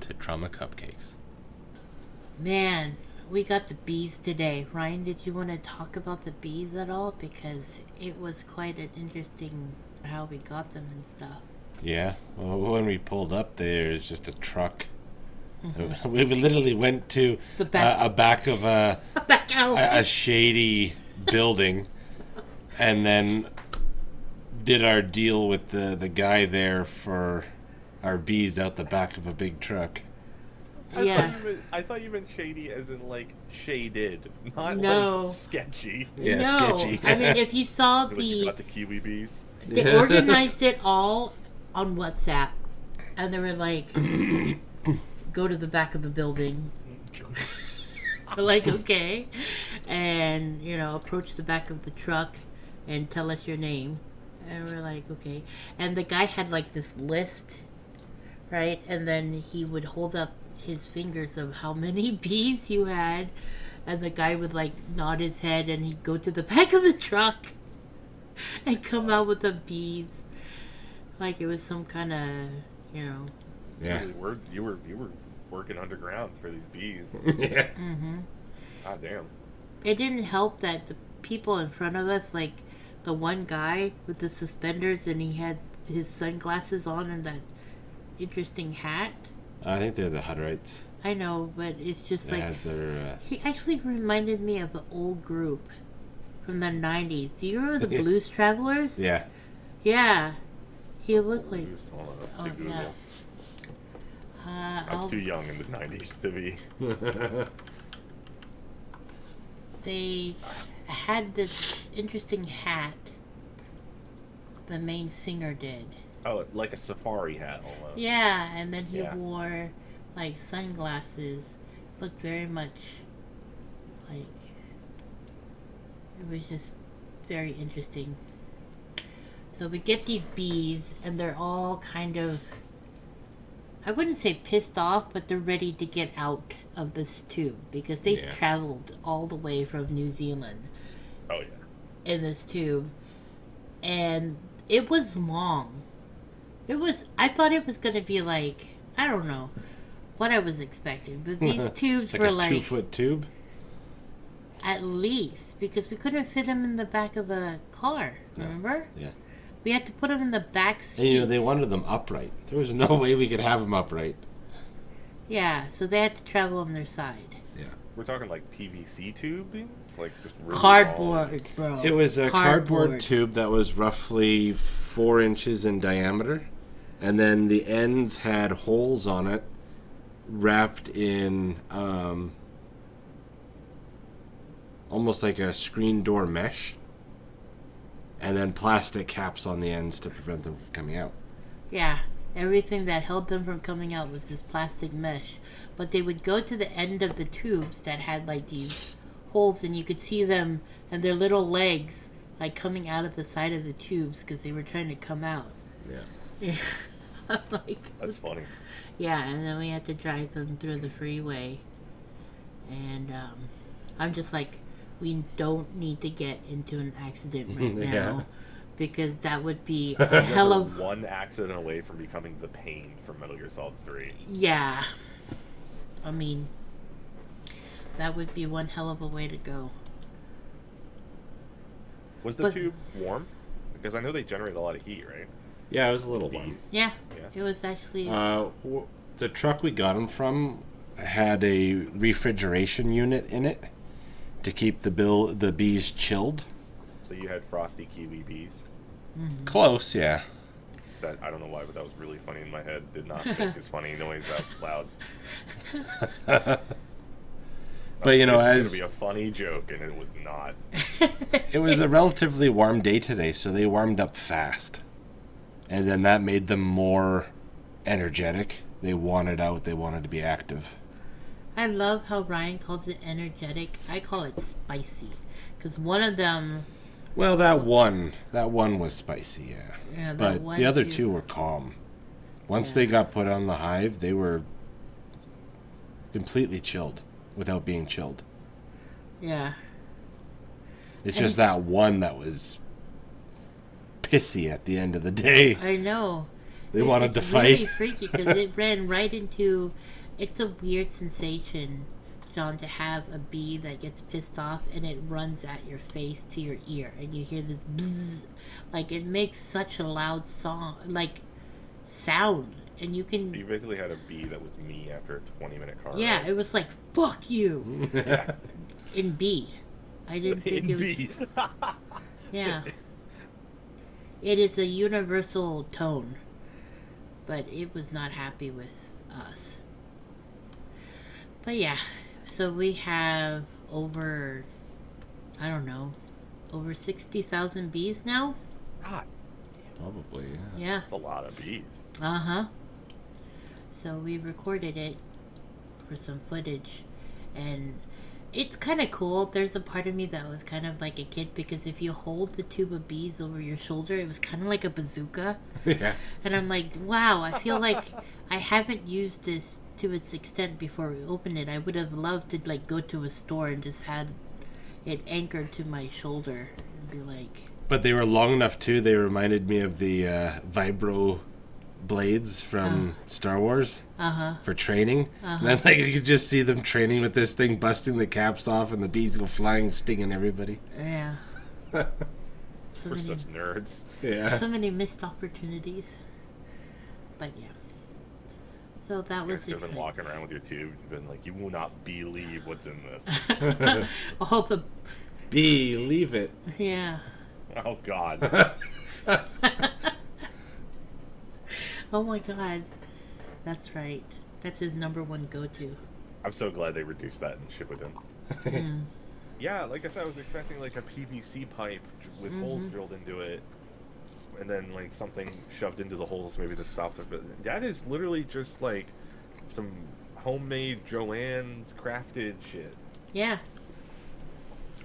to Trauma Cupcakes. Man, we got the bees today. Ryan, did you want to talk about the bees at all? Because it was quite an interesting how we got them and stuff. Yeah, well, when we pulled up, there's just a truck. We literally went to The back, a back of back out. a shady building, and then did our deal with the guy there for our bees out the back of a big truck. Yeah. I thought you meant shady as in like shaded, not No. like sketchy. Yeah, No, sketchy. I mean, if you saw Like you got the kiwi bees. they organized it all on WhatsApp, and they were like, go to the back of the building. We're like, okay, and approach the back of the truck and tell us your name, and we're like, okay, and the guy had like this list, right, and then he would hold up his fingers of how many bees you had, and the guy would like nod his head, and he'd go to the back of the truck and come out with the bees, like it was some kind of, Yeah. You were working underground for these bees. Yeah. God damn. It didn't help that the people in front of us, like the one guy with the suspenders, and he had his sunglasses on and that interesting hat. I think they're the Hutterites. I know, but it's just They like had their. he actually reminded me of an old group from the 90s. Do you remember the Blues Travelers? Yeah. Yeah. He looked like... Hold on, Oh, to Google. yeah. I was too young in the 90s to be. They had this interesting hat. The main singer did. Oh, like a safari hat almost. Yeah, and then he Yeah. wore like sunglasses. Looked very much like it was just very interesting. So we get these bees, and they're all kind of, I wouldn't say pissed off, but they're ready to get out of this tube because they Yeah. traveled all the way from New Zealand Oh yeah. in this tube, and it was long. I thought it was going to be like, I don't know what I was expecting, but these tubes Like were a like 2-foot tube. at least, because we couldn't fit them in the back of the car, remember? Yeah. We had to put them in the back And seat. they wanted them upright. There was no way we could have them upright. Yeah, so they had to travel on their side. Yeah. We're talking like PVC tubing, like just really long. Cardboard, bro. It was a cardboard tube that was roughly 4 inches in diameter, and then the ends had holes on it, wrapped in almost like a screen door mesh, and then plastic caps on the ends to prevent them from coming out. Yeah, everything that held them from coming out was this plastic mesh. But they would go to the end of the tubes that had like these holes, and you could see them and their little legs like coming out of the side of the tubes because they were trying to come out. Yeah. I'm like, That's funny. yeah, and then we had to drive them through the freeway. And I'm just like, we don't need to get into an accident right now. Yeah. Because that would be a hell of... One accident away from becoming the Pain from Metal Gear Solid 3. Yeah. I mean, that would be one hell of a way to go. Was the But- tube warm? Because I know they generate a lot of heat, right? Yeah, it was a little warm. Bees. Yeah, Yeah. it was actually... The truck we got them from had a refrigeration unit in it to keep the bees chilled. So you had frosty kiwi bees. Close, yeah. That I don't know why, but that was really funny in my head. Did not make as funny noise out loud. But It's as gonna be a funny joke, and it was not. it was a relatively warm day today, so they warmed up fast, and then that made them more energetic. They wanted out. They wanted to be active. I love how Ryan calls it energetic. I call it spicy. Because one of them... Well, that one was spicy, yeah. Yeah, that But one the other too. two were calm. Once Yeah. they got put on the hive, they were completely chilled without being chilled. Yeah. It's And- just that one that was pissy at the end of the day. I know. They wanted to It's really fight. freaky because it ran right into. It's a weird sensation, John, to have a bee that gets pissed off and it runs at your face to your ear, and you hear this bzzz, like it makes such a loud sound, and you can. You basically had a bee that was me after a 20-minute car Yeah, ride. it was like fuck you Yeah. in B. I didn't think it was. Bee. Yeah. It is a universal tone, but it was not happy with us. But yeah, so we have over, I don't know, over 60,000 bees now? God, Probably, yeah. Yeah. that's a lot of bees. Uh huh. So we recorded it for some footage, and it's kind of cool. There's a part of me that was kind of like a kid because if you hold the tube of bees over your shoulder, it was kind of like a bazooka. Yeah. And I'm like, wow, I feel like I haven't used this to its extent before we opened it. I would have loved to like go to a store and just had it anchored to my shoulder and be like, But they were long enough too. They reminded me of the vibro blades from Star Wars for training. And then like you could just see them training with this thing, busting the caps off, and the bees go flying, stinging everybody. yeah. So We're many, such nerds. Yeah. so many missed opportunities. But yeah. So that You was guys have been exciting. walking around with your tube. You've been like, you will not believe what's in this. All the Believe it. yeah. Oh God. Oh my god. That's right. That's his number one go-to. I'm so glad they reduced that and ship it in. Mm. Yeah, like I said, I was expecting like a PVC pipe with holes drilled into it, and then like something shoved into the holes maybe to stop it. But that is literally just like some homemade Joanne's crafted shit. Yeah.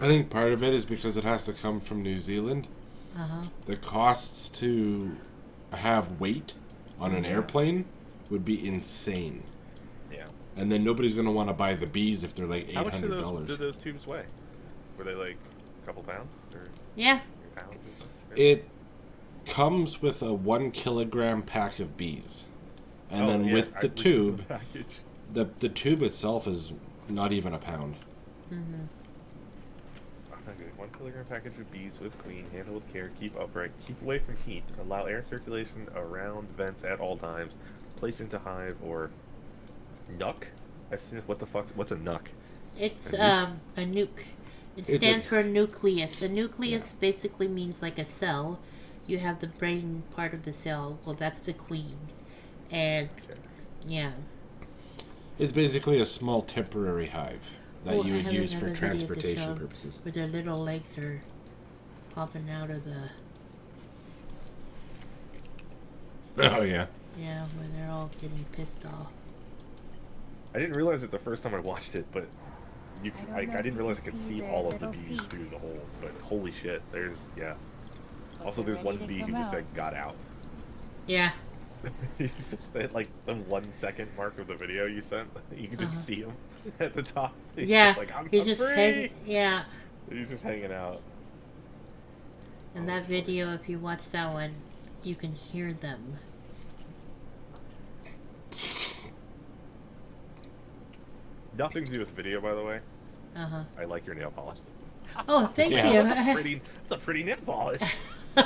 I think part of it is because it has to come from New Zealand. Uh-huh. The costs to have weight on an airplane would be insane. Yeah. And then nobody's going to want to buy the bees if they're like How much do $800. those tubes weigh? Were they like a couple pounds or Yeah. pounds? Or something? It comes with a 1 kilogram pack of bees. And then yeah, with I the looked at tube, the package. the tube itself is not even a pound. Mm-hmm. Okay, 1 kilogram package of bees with queen. Handle with care. Keep upright. Keep away from heat. Allow air circulation around vents at all times. Place into hive or nuc. I've seen what the fuck? What's a nuc? It's A a nuke. It It's stands a- for a nucleus. A nucleus basically means like a cell. You have the brain part of the cell. Well, that's the queen. And Okay. yeah. It's basically a small temporary hive that Oh, you I would have use another for video to transportation show purposes. where their little legs are popping out of the Oh, yeah. yeah, where they're all getting pissed off. I didn't realize it the first time I watched it, but I didn't realize I could see all of the bees through the holes. But holy shit, there's Also, there's one bee who just like got out. Yeah. Just at like the 1 second mark of the video you sent, you can just see him at the top. He's Yeah. just like, I'm He's just free. yeah. He's just hanging out. In Oh, that that's funny. video, if you watch that one, you can hear them. Nothing to do with video, by the way. Uh-huh. I like your nail polish. Oh, thank Yeah. That's a pretty nail polish. you.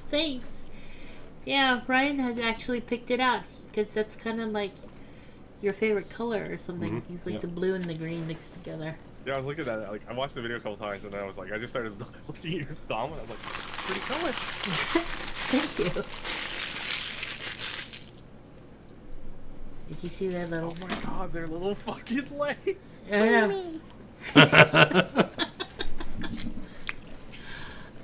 Thanks. Yeah, Brian has actually picked it out because that's kind of like your favorite color or something. Mhm. He's like Yep. the blue and the green mixed together. Yeah, I was looking at it. Like, I watched the video a couple times, and then I was like, I just started looking at your thumb, and I was like, pretty color. Thank you. Did you see that little? Oh my god, their little fucking legs. I know.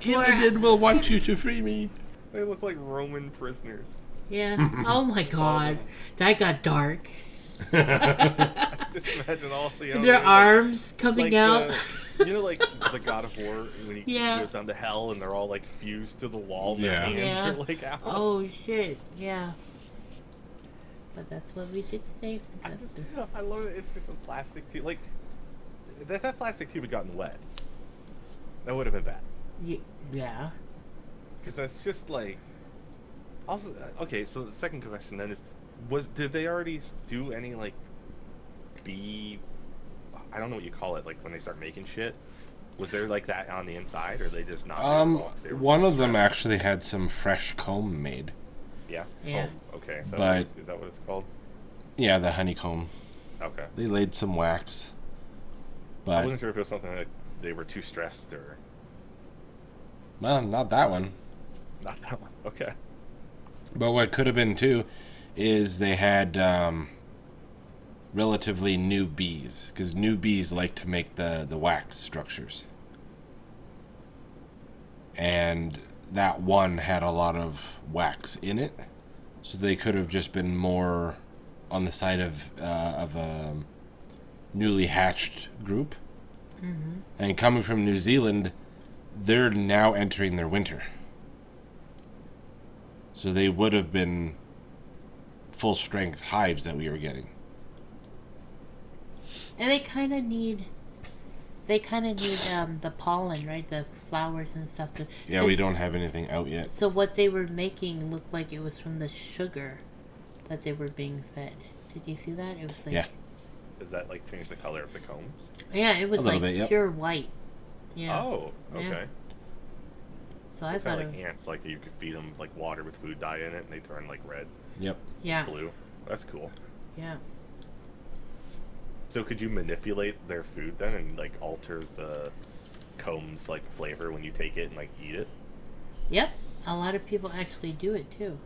Gilligan will want you to free me. They look like Roman prisoners. Yeah. Oh my god, that got dark. Just imagine all the Their arms coming out. You know, like the God of War when he Yeah. goes down to hell and they're all like fused to the wall and their Yeah. hands Yeah. are like out. Oh shit. Yeah. But that's what we did today. I love it. It's just a plastic tube. Like, if that plastic tube had gotten wet, that would have been bad. Yeah. Because that's just like, Also, okay, so the second question then is, did they already do any like bee? I don't know what you call it, like when they start making shit. Was there like that on the inside, or they just not doing it all 'cause they were One so of them stressed? actually had some fresh comb made. Yeah. Yeah. Oh, okay. So But is that what it's called? yeah, the honeycomb. Okay. They laid some wax. I But wasn't sure if it was something that they were too stressed or well, not that one. not that one. Okay. But what could have been too is they had relatively new bees, because new bees like to make the wax structures, and that one had a lot of wax in it, so they could have just been more on the side of a newly hatched group. Mm-hmm. And coming from New Zealand, they're now entering their winter, so they would have been full strength hives that we were getting. And they kind of need the pollen, right? The flowers and stuff. Yeah, we don't have anything out yet. So what they were making looked like it was from the sugar that they were being fed. Did you see that? It was like Yeah. Does that like change the color of the combs? yeah, it was A little like bit, yep. pure white. Yeah. Oh, okay. Yeah. So I It's thought kind of it like ants, like you could feed them like water with food dye in it, and they turn like red, Yep. yeah, blue. That's cool. yeah. So could you manipulate their food then and like alter the combs like flavor when you take it and like eat it? Yep. A lot of people actually do it too.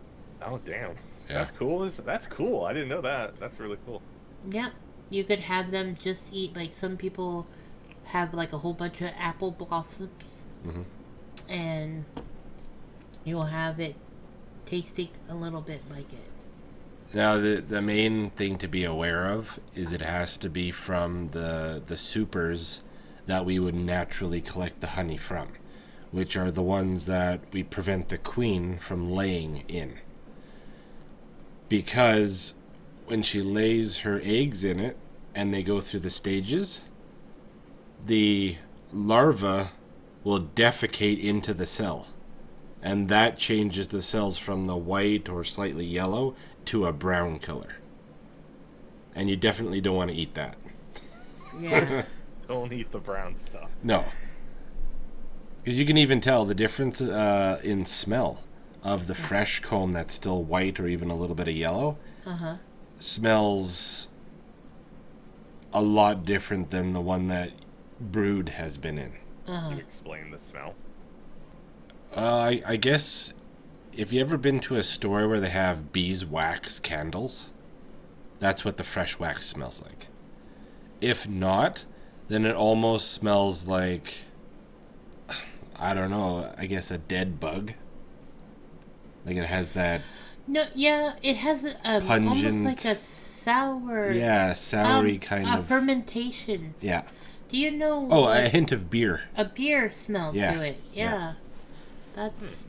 Oh damn. Yeah. That's cool. That's cool. I didn't know that. That's really cool. Yep. You could have them just eat, like some people have like a whole bunch of apple blossoms, Mhm. and you'll have it tasting a little bit like it. Now, the main thing to be aware of is it has to be from the supers that we would naturally collect the honey from, which are the ones that we prevent the queen from laying in. Because when she lays her eggs in it and they go through the stages, the larva will defecate into the cell. And that changes the cells from the white or slightly yellow to a brown color. And you definitely don't want to eat that. Yeah. Don't eat the brown stuff. No. Because you can even tell the difference in smell of the fresh comb that's still white or even a little bit of yellow. Uh-huh. Smells a lot different than the one that brood has been in. Uh-huh. Can you explain the smell? I guess if you ever been to a store where they have beeswax candles, that's what the fresh wax smells like. If not, then it almost smells like, I don't know, I guess a dead bug. Like it has that No, yeah, it has almost pungent, like a sour, yeah, soury kind a of. fermentation. Yeah. Do you know? Oh, what- a hint of beer. a beer smell Yeah. to it. Yeah. That's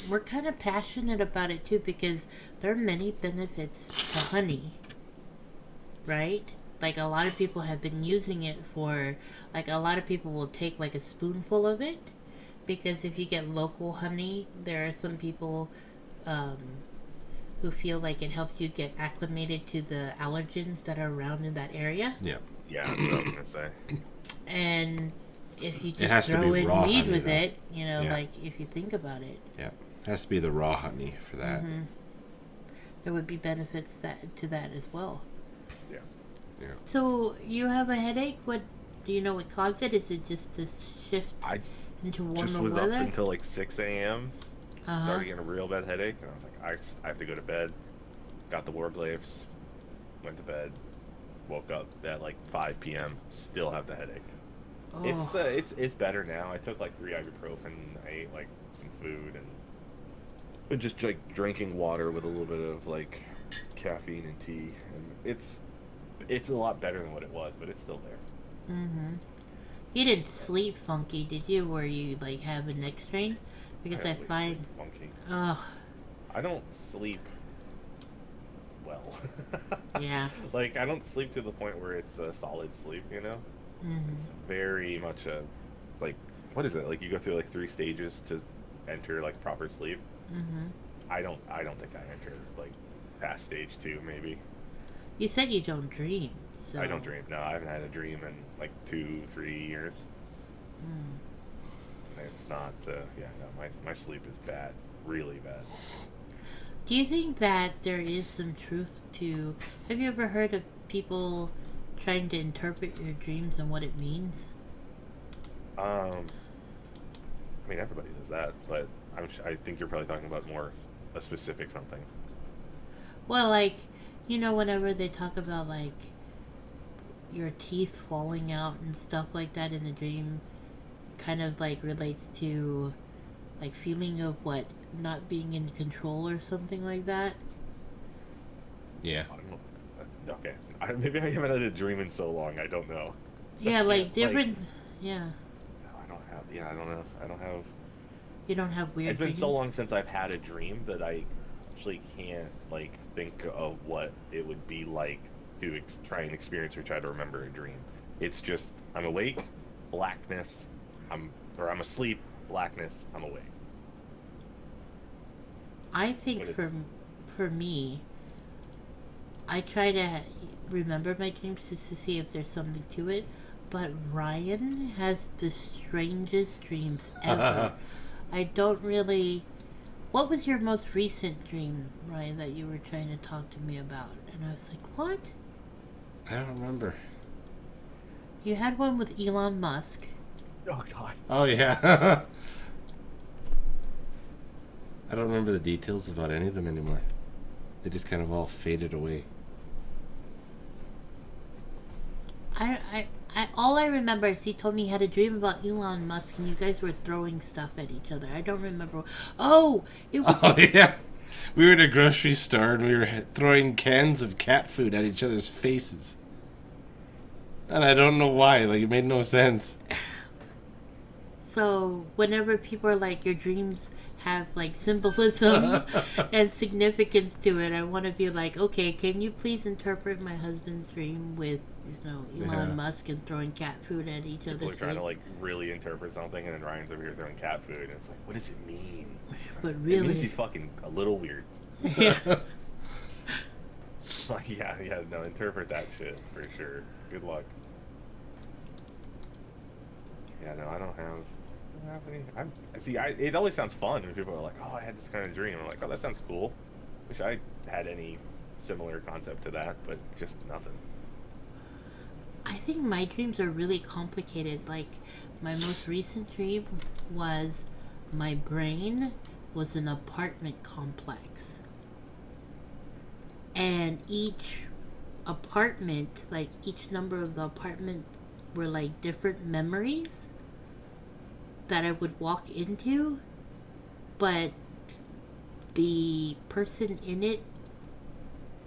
We're kind of passionate about it too because there are many benefits to honey. Right? Like a lot of people have been using it for, like a lot of people will take like a spoonful of it because if you get local honey, there are some people who feel like it helps you get acclimated to the allergens that are around in that area. Yeah. Yeah, that's what I was gonna say. And if you has just to throw be in raw weed honey, with though. it, you know, Yeah. like if you think about it, Yeah. Has to be the raw honey for that. there would be benefits to that as well. Yeah. Yeah. So you have a headache? What do you know what caused it? Is it just this shift I into just warmer was weather? up until like 6 a.m. Uh-huh. Started getting a real bad headache, and I was like, I have to go to bed. Got the warglaves, went to bed, woke up at like 5 p.m. Still have the headache. Oh. It's better now. I took like 3 ibuprofen. I ate like some food and just like drinking water with a little bit of like caffeine and tea, and it's a lot better than what it was, but it's still there. You didn't sleep funky, did you? Where you like have a neck strain? Because I always find, sleep funky. oh I don't sleep well. yeah, Like I don't sleep to the point where it's a solid sleep, you know. It's very much a like, what is it? Like you go through like 3 stages to enter like proper sleep. I don't think I entered like past stage 2 maybe. You said you don't dream, so... I don't dream. No, I haven't had a dream in like 2-3 years. It's not. Yeah, no, my sleep is bad, really bad. Do you think that there is some truth to... Have you ever heard of people trying to interpret your dreams and what it means? I mean, everybody does that, but I think you're probably talking about more a specific something. Well, like, you know, whenever they talk about, like, your teeth falling out and stuff like that in a dream, kind of, like, relates to, like, feeling of what? Not being in control or something like that? Yeah. Okay. Maybe I haven't had a dream in so long, I don't know. Yeah, like, different... Like, yeah. no, I don't have... Yeah, I don't know. I don't have... You don't have weird It's been dreams? so long since I've had a dream that I actually can't, like, think of what it would be like to try and experience or try to remember a dream. It's just, I'm awake, blackness, I'm asleep, blackness, I'm awake. I think for me, I try to remember my dreams just to see if there's something to it, but Ryan has the strangest dreams ever. I don't really... What was your most recent dream, Ryan, that you were trying to talk to me about? And I was like, what? I don't remember. You had one with Elon Musk. Oh, God. Oh, yeah. I don't remember the details about any of them anymore. They just kind of all faded away. All I remember is he told me he had a dream about Elon Musk and you guys were throwing stuff at each other. I don't remember. Oh, it was... Oh, yeah. We were at a grocery store and we were throwing cans of cat food at each other's faces. And I don't know why. Like, it made no sense. So, whenever people are like, your dreams have, like, symbolism and significance to it, I want to be like, okay, can you please interpret my husband's dream with, you know, Elon Musk and throwing cat food at each other's People are trying face? to, like, really interpret something, and then Ryan's over here throwing cat food, and it's like, what does it mean? But really... It means he's fucking a little weird. Yeah. Like, yeah, no, interpret that shit, for sure. Good luck. Yeah, no, I don't have any... it always sounds fun when people are like, oh, I had this kind of dream. I'm like, oh, that sounds cool. Wish I had any similar concept to that, but just nothing. I think my dreams are really complicated. Like, my most recent dream was my brain was an apartment complex. And each apartment, like, each number of the apartments were, like, different memories that I would walk into, but the person in it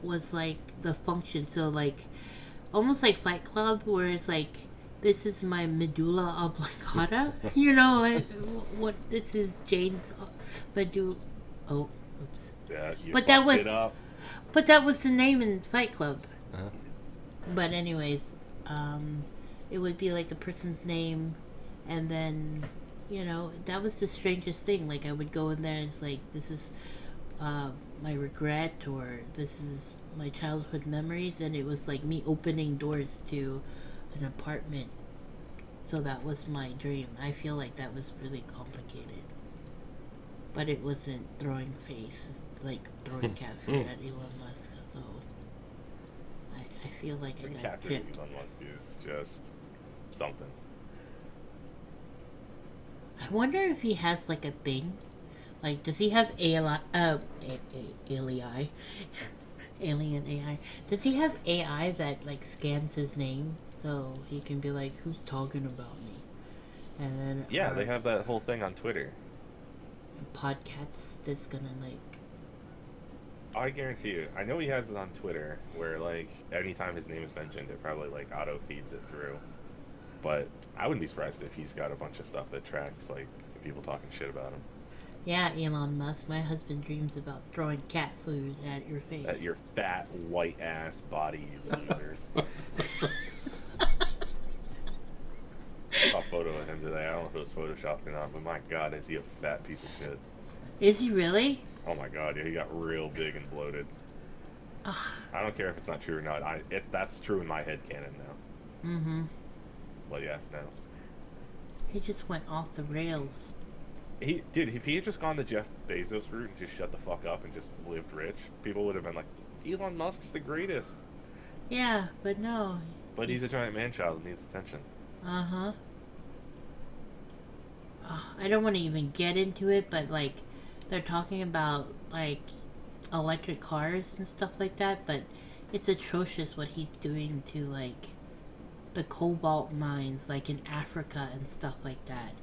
was like the function. So like almost like Fight Club, where it's like, this is my medulla oblongata, you know, like, what this is Jane's medulla. Oh, oops. Yeah, but that was the name in Fight Club. But anyways, it would be like the person's name, and then, you know, that was the strangest thing. Like, I would go in there and it's like, this is my regret, or this is my childhood memories, and it was like me opening doors to an apartment. So that was my dream. I feel like that was really complicated. But it wasn't throwing throwing cat food at Elon Musk. So I feel like I got cat food tripped. at Elon Musk is just something. I wonder if he has like a thing. Like, does he have alien AI? Does he have AI that like scans his name so he can be like, who's talking about me? And then They have that whole thing on Twitter. Podcasts that's gonna like... I guarantee you. I know he has it on Twitter, where like anytime his name is mentioned, it probably like auto feeds it through. But I wouldn't be surprised if he's got a bunch of stuff that tracks like people talking shit about him. Yeah, Elon Musk. My husband dreams about throwing cat food at your face. At your fat white ass body, you loser. I saw a photo of him today. I don't know if it was photoshopped or not, but my god, is he a fat piece of shit. Is he really? Oh my god, yeah, he got real big and bloated. Ugh. I don't care if it's not true or not. That's true in my head canon now. Mm-hmm. Well, yeah, no. He just went off the rails. Dude, if he had just gone the Jeff Bezos route and just shut the fuck up and just lived rich, people would have been like, Elon Musk's the greatest. Yeah, but no. But he's a giant man-child and needs attention. Uh-huh. I don't want to even get into it, but, like, they're talking about, like, electric cars and stuff like that, but it's atrocious what he's doing to, like, the cobalt mines, like, in Africa and stuff like that.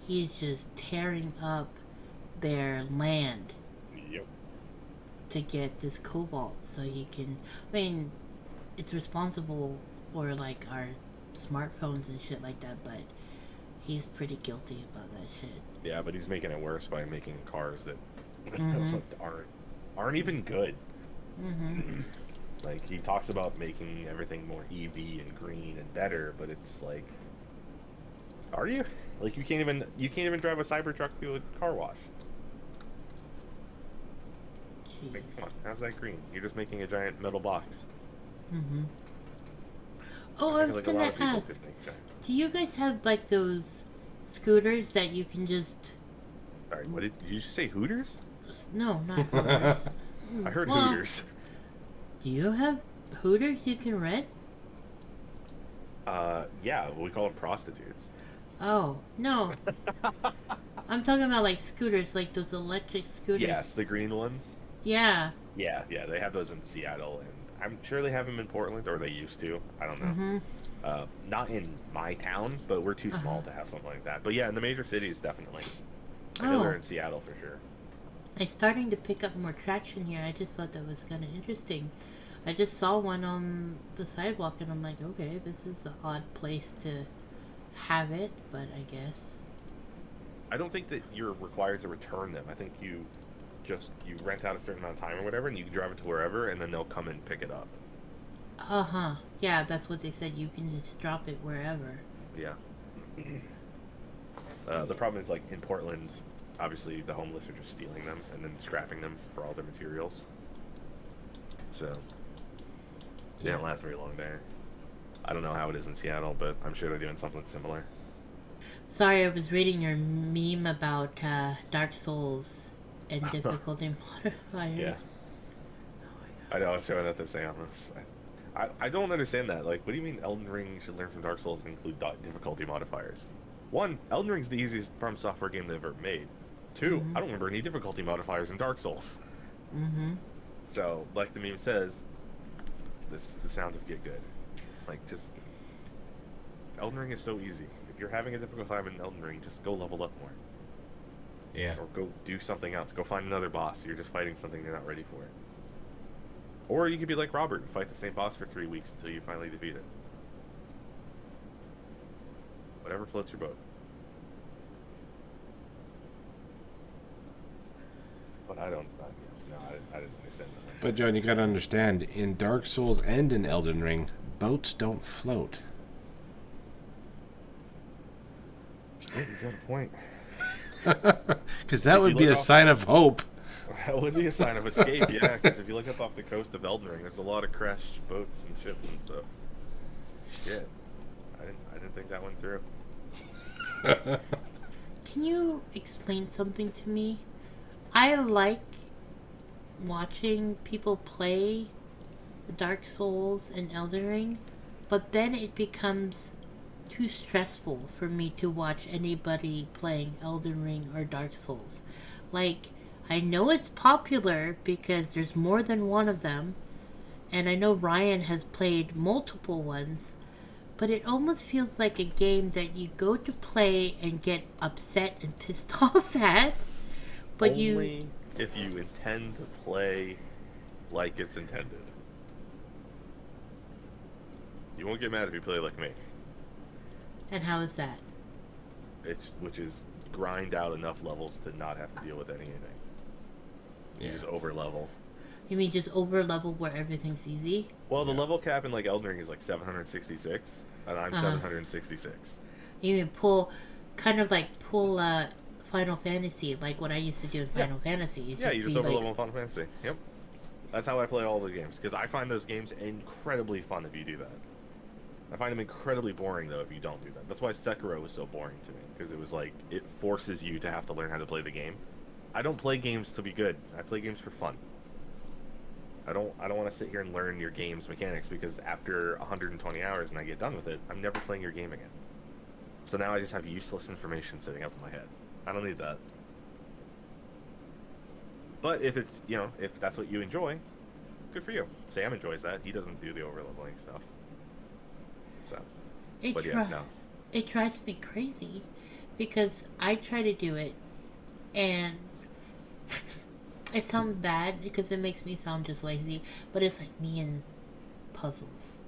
He's just tearing up their land. Yep. To get this cobalt so he can... I mean, it's responsible for, like, our smartphones and shit like that, but he's pretty guilty about that shit. Yeah, but he's making it worse by making cars that Mm-hmm. aren't even good. Mm-hmm. Like, he talks about making everything more EV and green and better, but it's like, are you? Like, you can't even drive a Cybertruck through a car wash. Jeez. Like, come on, how's that green? You're just making a giant metal box. Mm-hmm. Oh, I was Like, a lot gonna of people ask, could think giant. do you guys have, like, those scooters that you can just... Sorry, what did you say? Hooters? No, not Hooters. I heard Well, Hooters. Do you have Hooters you can rent? Yeah, we call them prostitutes. Oh, no. I'm talking about, like, scooters, like those electric scooters. Yes, the green ones. Yeah. Yeah, they have those in Seattle, and I'm sure they have them in Portland, or they used to. I don't know. Mm-hmm. Not in my town, but we're too small to have something like that. But yeah, in the major cities, definitely. I know they're in Seattle for sure. It's starting to pick up more traction here. I just thought that was kind of interesting. I just saw one on the sidewalk, and I'm like, okay, this is an odd place to have it, but I guess. I don't think that you're required to return them. I think you rent out a certain amount of time or whatever, and you can drive it to wherever, and then they'll come and pick it up. Uh-huh. Yeah, that's what they said. You can just drop it wherever. Yeah. The problem is, like, in Portland, obviously the homeless are just stealing them and then scrapping them for all their materials. So, they don't last very long there. I don't know how it is in Seattle, but I'm sure they're doing something similar. Sorry, I was reading your meme about Dark Souls and difficulty modifiers. Yeah. I know, I was showing that to Samus. I don't understand that. Like, what do you mean Elden Ring should learn from Dark Souls and include difficulty modifiers? One, Elden Ring's the easiest From Software game they've ever made. Two, I don't remember any difficulty modifiers in Dark Souls. Mm-hmm. So, like the meme says, this is the sound of get good. Like, just... Elden Ring is so easy. If you're having a difficult time in Elden Ring, just go level up more. Yeah. Or go do something else. Go find another boss. You're just fighting something you're not ready for. Or you could be like Robert and fight the same boss for 3 weeks until you finally defeat it. Whatever floats your boat. But I didn't understand that. But John, you gotta understand, in Dark Souls and in Elden Ring, boats don't float. You got a point. Because that would be a sign of hope. That would be a sign of escape, yeah. Because if you look up off the coast of Elden Ring, there's a lot of crashed boats and ships and stuff. Shit, I didn't think that went through. Can you explain something to me? I like watching people play Dark Souls and Elden Ring, but then it becomes too stressful for me to watch anybody playing Elden Ring or Dark Souls. Like, I know it's popular because there's more than one of them, and I know Ryan has played multiple ones, but it almost feels like a game that you go to play and get upset and pissed off at, but Only if you intend to play like it's intended. You won't get mad if you play like me. And how is that? Which is grind out enough levels to not have to deal with anything. You just over level. You mean just over level where everything's easy? Well, the level cap in like Elden Ring is like 766, and I'm 766. You mean pull Final Fantasy, like what I used to do in Final Fantasy. Yeah, you just overlevel in Final Fantasy. Yep. That's how I play all the games, because I find those games incredibly fun if you do that. I find them incredibly boring, though, if you don't do that. That's why Sekiro was so boring to me, because it was like, it forces you to have to learn how to play the game. I don't play games to be good. I play games for fun. I don't want to sit here and learn your game's mechanics, because after 120 hours and I get done with it, I'm never playing your game again. So now I just have useless information sitting up in my head. I don't need that. But if it's, if that's what you enjoy, good for you. Sam enjoys that. He doesn't do the overleveling stuff. So, it drives me crazy because I try to do it and it sounds bad because it makes me sound just lazy, but it's like me and puzzles.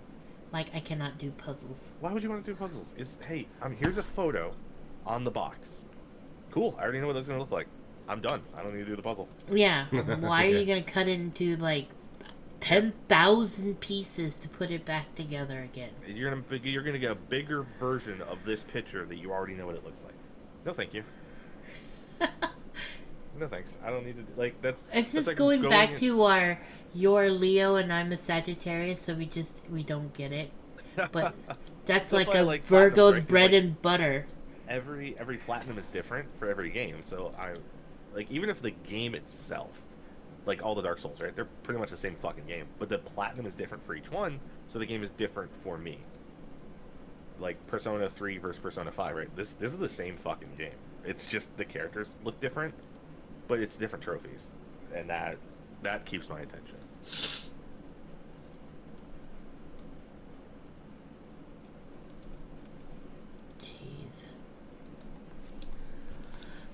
Like, I cannot do puzzles. Why would you want to do puzzles? Hey, here's a photo on the box. Cool, I already know what it's going to look like. I'm done. I don't need to do the puzzle. Yeah. Why are you going to cut it into, like, 10,000 pieces to put it back together again? You're gonna get a bigger version of this picture that you already know what it looks like. No, thank you. No thanks. I don't need to. Like, that's. It's just like going back to you're Leo and I'm a Sagittarius, so we don't get it. But that's like a Virgo's bread and butter. Every platinum is different for every game, so even if the game itself, like all the Dark Souls, right? They're pretty much the same fucking game, but the platinum is different for each one, so the game is different for me. Like Persona 3 versus Persona 5, right? This is the same fucking game. It's just the characters look different, but it's different trophies, and that keeps my attention. Jeez.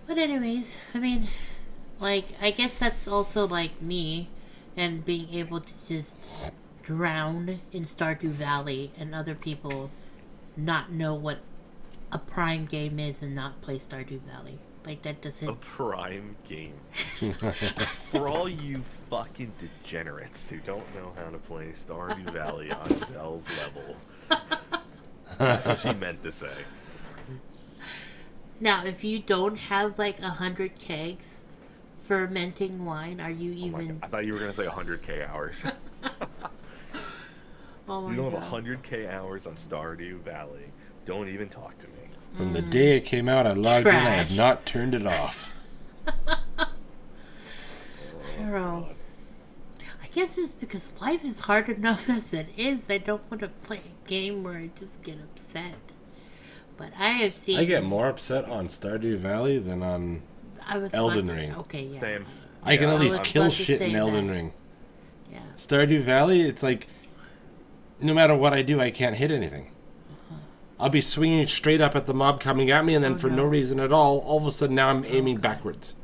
But anyways, I mean, like, I guess that's also like me and being able to just drown in Stardew Valley and other people not know what a Prime game is and not play Stardew Valley. Like, that doesn't... A Prime game. For all you fucking degenerates who don't know how to play Stardew Valley on Zell's level. That's what she meant to say. Now, if you don't have, like, 100 kegs fermenting wine, are you even... I thought you were going to say 100k hours. Oh my You don't God. have 100k hours on Stardew Valley. Don't even talk to me. From the day it came out, I logged in. I have Trash. not turned it off. I don't know. I guess it's because life is hard enough as it is. I don't want to play a game where I just get upset. But I have seen... I get more upset on Stardew Valley than on Elden Ring. Okay, yeah. Same. I can at least was kill about to shit say in Elden that. Ring. Yeah. Stardew Valley, it's like, no matter what I do, I can't hit anything. I'll be swinging straight up at the mob coming at me, and then for no reason at all of a sudden now I'm aiming backwards.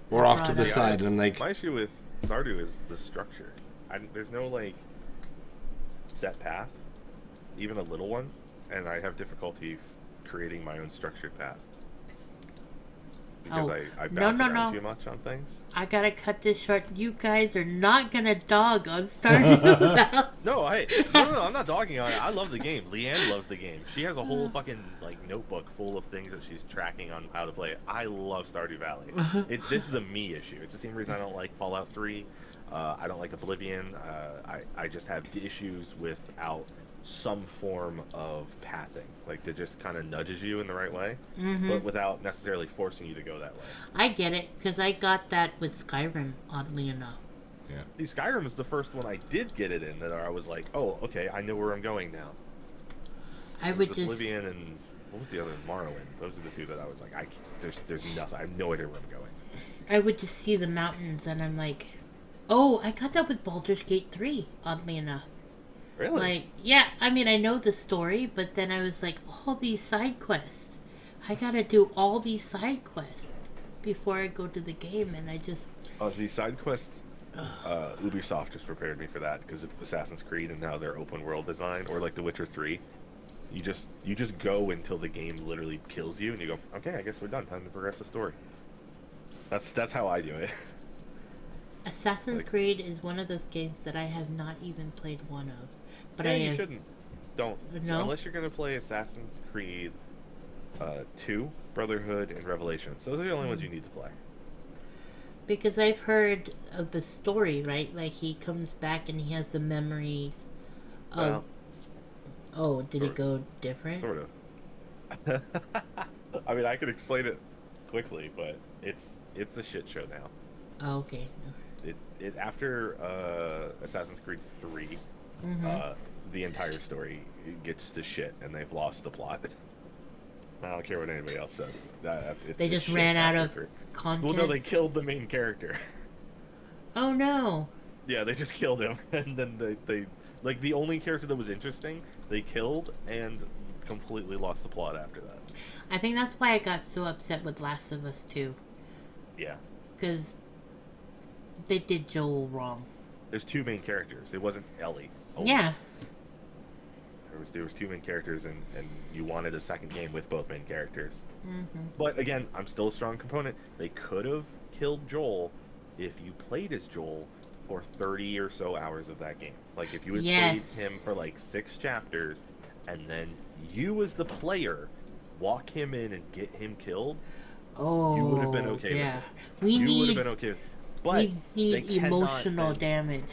Or off to the side, and I'm like... My issue with Stardew is the structure. There's no, like, set path, even a little one, and I have difficulty creating my own structured path. Because I bounce around too much on things. I gotta cut this short. You guys are not gonna dog on Stardew Valley. No, I'm not dogging on it. I love the game. Leanne loves the game. She has a whole fucking notebook full of things that she's tracking on how to play it. I love Stardew Valley. This is a me issue. It's the same reason I don't like Fallout 3. I don't like Oblivion. I just have issues without some form of pathing, like that just kind of nudges you in the right way, but without necessarily forcing you to go that way. I get it, because I got that with Skyrim, oddly enough. Yeah. See, Skyrim is the first one I did get it in that I was like, oh, okay, I know where I'm going now. I would just... Oblivion and what was the other? Morrowind. Those are the two that I was like, there's nothing. I have no idea where I'm going. I would just see the mountains, and I'm like, oh, I got that with Baldur's Gate 3, oddly enough. Really? Like, yeah, I mean, I know the story, but then I was like, all these side quests. I gotta do all these side quests before I go to the game, and I just... Oh, these side quests, Ubisoft just prepared me for that, because of Assassin's Creed and now their open world design, or like The Witcher 3. You just go until the game literally kills you, and you go, okay, I guess we're done. Time to progress the story. That's how I do it. Assassin's Creed is one of those games that I have not even played one of. But yeah, I you shouldn't. Don't. No? Unless you're going to play Assassin's Creed 2, Brotherhood, and Revelations. Those are the only ones you need to play. Because I've heard of the story, right? Like he comes back and he has the memories of. Well, Oh, did it sort go different? sort of. I mean, I could explain it quickly, but it's a shit show now. Oh, okay. It after Assassin's Creed 3, the entire story gets to shit, and they've lost the plot. I don't care what anybody else says. They just ran out of content. Well, no, they killed the main character. Oh no. Yeah, they just killed him, and then they like the only character that was interesting, they killed and completely lost the plot after that. I think that's why I got so upset with Last of Us 2. Yeah. Because they did Joel wrong. There's 2 main characters. It wasn't Ellie. Only. Yeah. There was 2 main characters, and you wanted a second game with both main characters. Mm-hmm. But again, I'm still a strong component. They could have killed Joel if you played as Joel for 30 or so hours of that game. Like if you had played him for like 6 chapters, and then you as the player walk him in and get him killed. Oh, you would have been okay yeah. with it. We you need, would have been okay. But we need emotional damage.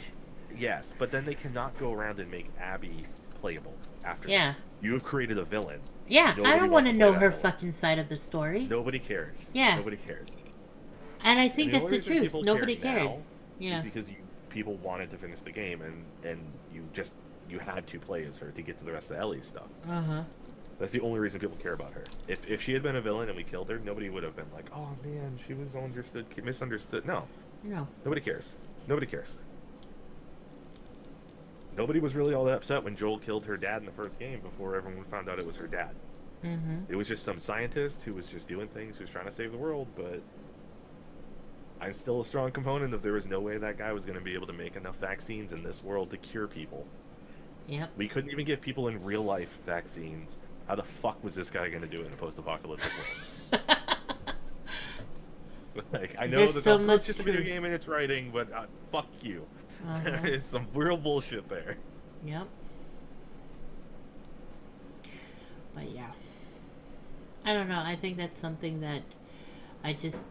Yes, but then they cannot go around and make Abby playable after. Yeah. You have created a villain. Yeah, Nobody I don't want to wants know play her that villain. fucking side of the story. Nobody cares. Yeah. Nobody cares. And I think And that's the only reason truth. people Nobody care cared. now Yeah. is because people wanted to finish the game, and you had to play as her to get to the rest of Ellie's stuff. Uh-huh. That's the only reason people care about her. If she had been a villain and we killed her, nobody would have been like, oh man, she was misunderstood. No. No. Nobody cares. Nobody cares. Nobody was really all that upset when Joel killed her dad in the first game before everyone found out it was her dad. Mm-hmm. It was just some scientist who was just doing things, who was trying to save the world, but I'm still a strong component of there was no way that guy was going to be able to make enough vaccines in this world to cure people. Yep. We couldn't even give people in real life vaccines. How the fuck was this guy going to do it in a post-apocalyptic world? Like, I know There's that so it's much just a truth. video game and it's writing, but fuck you. Uh-huh. There is some real bullshit there. Yep. But yeah. I don't know. I think that's something that I just,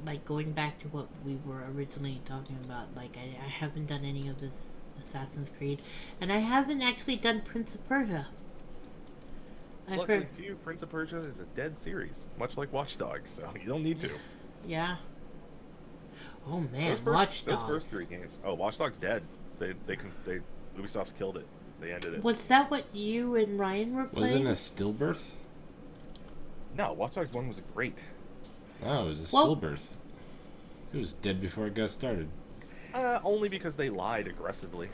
like, going back to what we were originally talking about, like, I haven't done any of this Assassin's Creed, and I haven't actually done Prince of Persia. I've Luckily heard. for you, Prince of Persia is a dead series, much like Watch Dogs, so you don't need to. Yeah. Oh man, Those Watch those Dogs. first 3 games. Oh, Watch Dogs dead. They Ubisoft's killed it. They ended it. Was that what you and Ryan were playing? Wasn't a stillbirth? No, Watch Dogs 1 was great. Oh, it was a Well- stillbirth. It was dead before it got started. Only because they lied aggressively.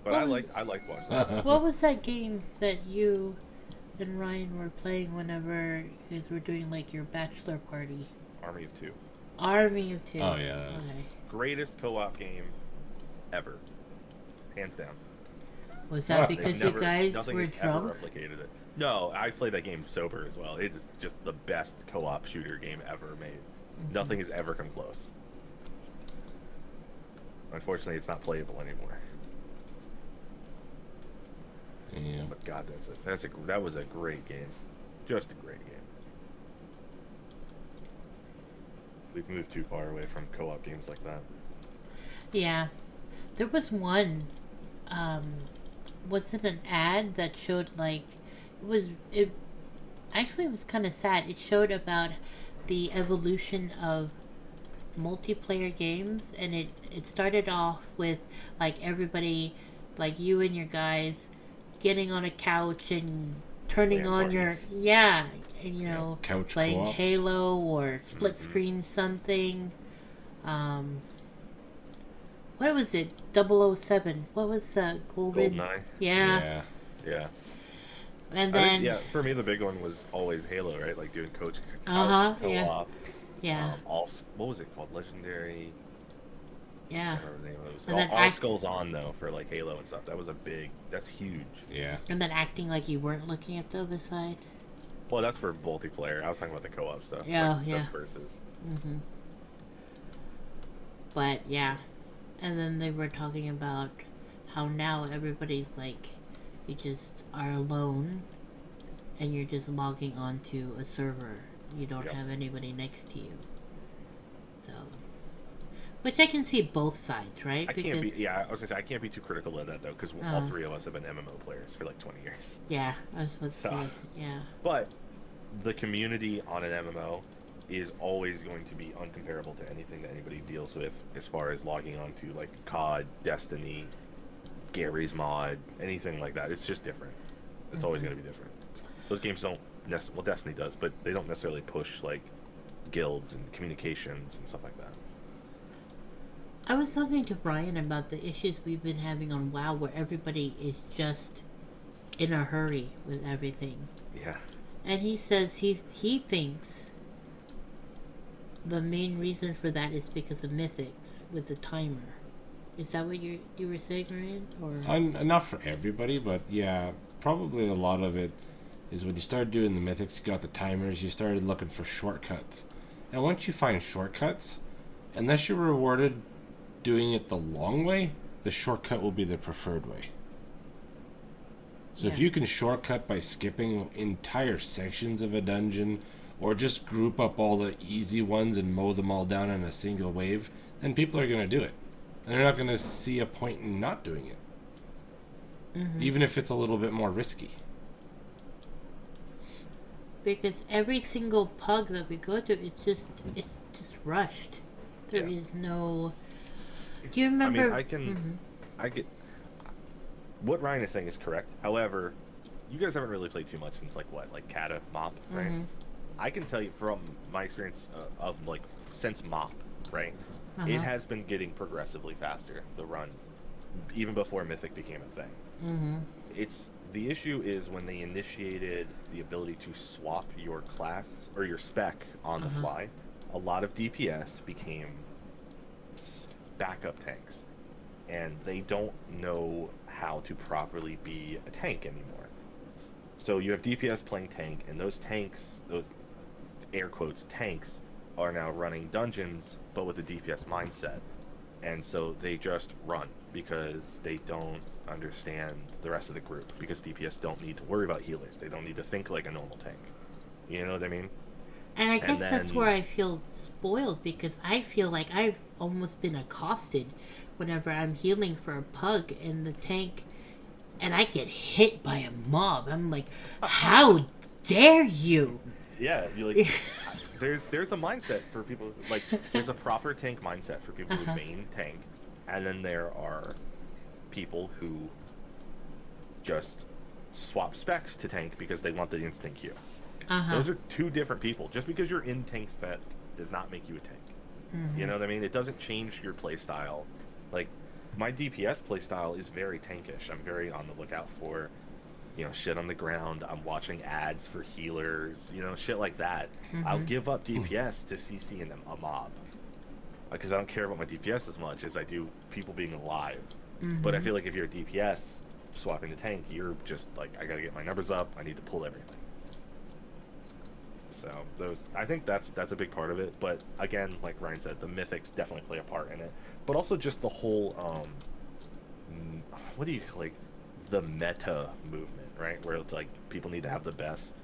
But Well, I liked Watch Dogs. What was that game that you and Ryan were playing whenever you guys were doing like your bachelor party? Army of Two. Army of Two. Oh, yeah, that was- Okay. Greatest co-op game ever. Hands down. Was that They've because never- you guys nothing were has ever drunk? replicated it. No, I played that game sober as well. It is just the best co-op shooter game ever made. Mm-hmm. Nothing has ever come close. Unfortunately, it's not playable anymore. Yeah. But God, that was a great game. Just a great game. We've moved too far away from co-op games like that. Yeah. There was one, was it an ad that showed like, it actually was kind of sad. It showed about the evolution of multiplayer games, and it started off with like everybody, like you and your guys, getting on a couch and turning Playing on your, parties. yeah, and you know, Couch playing co-ops. Halo or split screen something. What was it? 007. What was Golden? GoldenEye. Yeah. Yeah. And I then think, yeah, for me the big one was always Halo, right? Like doing couch yeah. co-op. Yeah. What was it called? Legendary. I Yeah. don't remember the name of it. It was And all, then all act- Skulls On though for like Halo and stuff. That was that's huge. Yeah. And then acting like you weren't looking at the other side. Well, that's for multiplayer. I was talking about the co-op stuff. Yeah, like, yeah. just versus. Mm-hmm. But yeah. And then they were talking about how now everybody's like, you just are alone and you're just logging onto a server. You don't have anybody next to you. So, which I can see both sides, right? I was gonna say I can't be too critical of that though, because all three of us have been MMO players for like 20 years. Yeah, I was about to say, yeah. But the community on an MMO is always going to be uncomparable to anything that anybody deals with as far as logging on to like COD, Destiny, Gary's Mod, anything like that. It's just different. It's always going to be different. Those games don't well, Destiny does, but they don't necessarily push like guilds and communications and stuff like that. I was talking to Brian about the issues we've been having on WoW, where everybody is just in a hurry with everything. Yeah. And he says he thinks the main reason for that is because of mythics with the timer. Is that what you were saying, Ryan? Or not for everybody, but yeah, probably a lot of it is when you started doing the mythics, you got the timers, you started looking for shortcuts. And once you find shortcuts, unless you're rewarded doing it the long way, the shortcut will be the preferred way. So if you can shortcut by skipping entire sections of a dungeon, or just group up all the easy ones and mow them all down in a single wave, then people are going to do it. And they're not going to see a point in not doing it. Even if it's a little bit more risky. Because every single pug that we go to, it's just rushed. There is no... Do you remember... I get... What Ryan is saying is correct. However, you guys haven't really played too much since, like Kata, Mop, right? I can tell you from my experience of, since Mop, right? It has been getting progressively faster, the runs, even before Mythic became a thing. The issue is when they initiated the ability to swap your class, or your spec on the fly, a lot of DPS became backup tanks. And they don't know how to properly be a tank anymore. So you have DPS playing tank, and those tanks, those air quotes tanks, are now running dungeons, but with a DPS mindset. And so they just run, because they don't understand the rest of the group, because DPS don't need to worry about healers. They don't need to think like a normal tank. You know what I mean? And I guess that's where I feel spoiled, because I feel like I've almost been accosted whenever I'm healing for a pug in the tank, and I get hit by a mob. I'm like, how dare you? Yeah, you like. There's a mindset for people, like, there's a proper tank mindset for people who main tank, and then there are people who just swap specs to tank because they want the instant Q. Those are two different people. Just because you're in tank spec does not make you a tank. You know what I mean? It doesn't change your play style. Like, my DPS play style is very tankish. I'm very on the lookout for, shit on the ground. I'm watching ads for healers, shit like that. I'll give up DPS to CC in a mob. Because I don't care about my DPS as much as I do people being alive. But I feel like if you're a DPS swapping the tank, you're just like, I gotta get my numbers up. I need to pull everything. So I think that's a big part of it. But again, like Ryan said, the mythics definitely play a part in it. But also just the whole, the meta movement, right? Where it's like people need to have the best.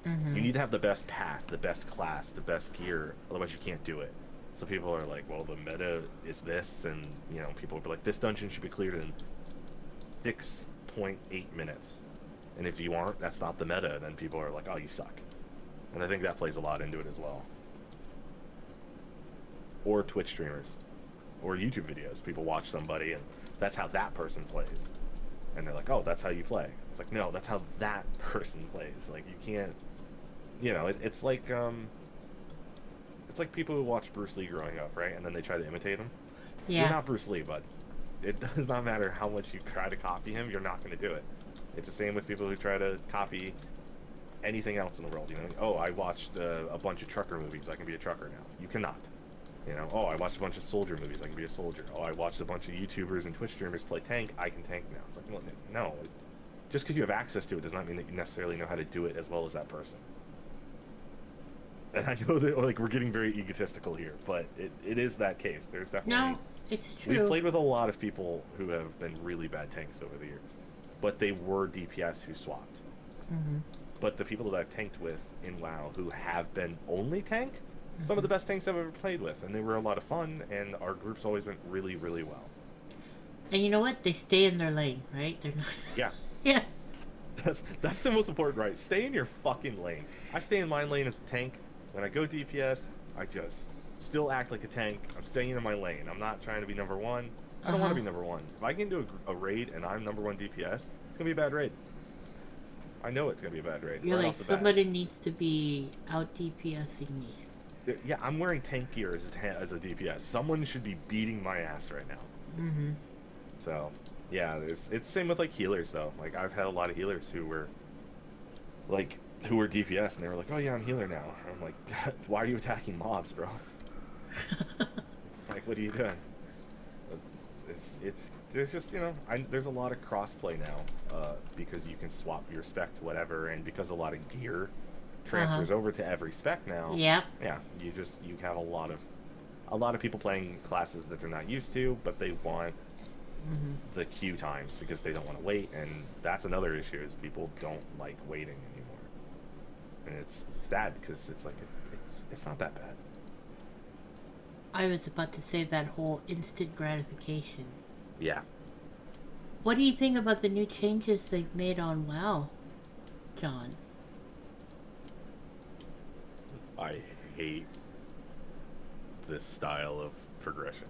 You need to have the best path, the best class, the best gear. Otherwise, you can't do it. So people are like, well, the meta is this, and people will be like, this dungeon should be cleared in 6.8 minutes. And if you aren't, that's not the meta. Then people are like, oh, you suck. And I think that plays a lot into it as well. Or Twitch streamers. Or YouTube videos. People watch somebody, and that's how that person plays. And they're like, oh, that's how you play. It's like, no, that's how that person plays. Like, you can't... it's like people who watch Bruce Lee growing up, right? And then they try to imitate him. Yeah. You're not Bruce Lee, bud. It does not matter how much you try to copy him, you're not going to do it. It's the same with people who try to copy anything else in the world. Oh, I watched a bunch of trucker movies, I can be a trucker now. You cannot. Oh, I watched a bunch of soldier movies, I can be a soldier. Oh, I watched a bunch of YouTubers and Twitch streamers play tank, I can tank now. It's like, well, no. Just because you have access to it does not mean that you necessarily know how to do it as well as that person. And I know that we're getting very egotistical here, but it is that case. There's definitely... No, it's true. We've played with a lot of people who have been really bad tanks over the years, but they were DPS who swapped. but the people that I've tanked with in WoW who have been only tank, some of the best tanks I've ever played with, and they were a lot of fun, and our groups always went really, really well. And you know what? They stay in their lane, right? They're not. Yeah. Yeah. That's the most important, right? Stay in your fucking lane. I stay in my lane as a tank. When I go DPS, I just still act like a tank. I'm staying in my lane. I'm not trying to be number one. I don't want to be number one. If I get into a raid and I'm number one DPS, it's gonna be a bad raid. I know it's gonna be a bad raid. You're right like, off the somebody needs to be out DPSing me. Yeah, I'm wearing tank gear as a DPS. Someone should be beating my ass right now. Mm-hmm. So, yeah, it's same with like healers though. Like I've had a lot of healers who were DPS and they were like, "Oh yeah, I'm healer now." I'm like, "Why are you attacking mobs, bro?" Like, what are you doing? It's there's just there's a lot of crossplay now because you can swap your spec to whatever, and because a lot of gear transfers over to every spec now. Yep. Yeah, you have a lot of people playing classes that they're not used to, but they want the queue times because they don't want to wait, and that's another issue is people don't like waiting anymore, and it's sad because it's like it's not that bad. I was about to say that whole instant gratification. Yeah. What do you think about the new changes they've made on WoW, John? I hate this style of progression.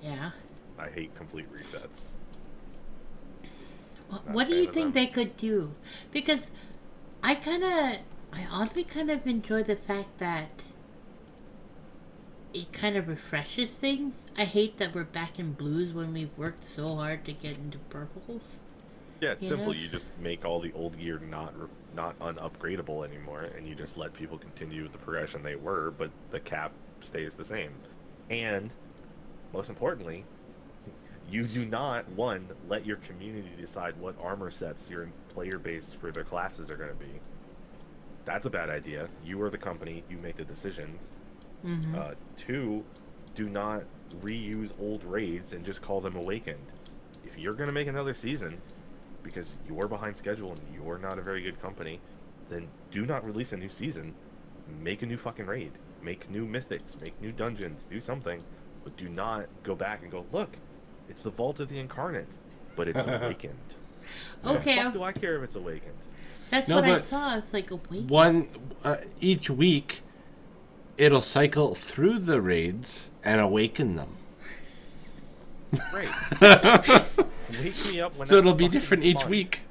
Yeah. I hate complete resets. What do you think they could do? Because I honestly kind of enjoy the fact that it kind of refreshes things. I hate that we're back in blues when we've worked so hard to get into purples. Yeah, it's simple. You just make all the old gear not unupgradable anymore, and you just let people continue the progression they were, but the cap stays the same. And most importantly, you do not let your community decide what armor sets your player base for their classes are going to be. That's a bad idea. You are the company. You make the decisions. 2, do not reuse old raids and just call them Awakened. If you're going to make another season, because you're behind schedule and you're not a very good company, then do not release a new season. Make a new fucking raid. Make new mythics. Make new dungeons. Do something. But do not go back and go, look, it's the Vault of the Incarnate, but it's Awakened. Okay. What the fuck do I care if it's Awakened? That's what I saw. It's like Awakened. One, each week, it'll cycle through the raids and awaken them. Great. Wake me up when so it'll be different each week.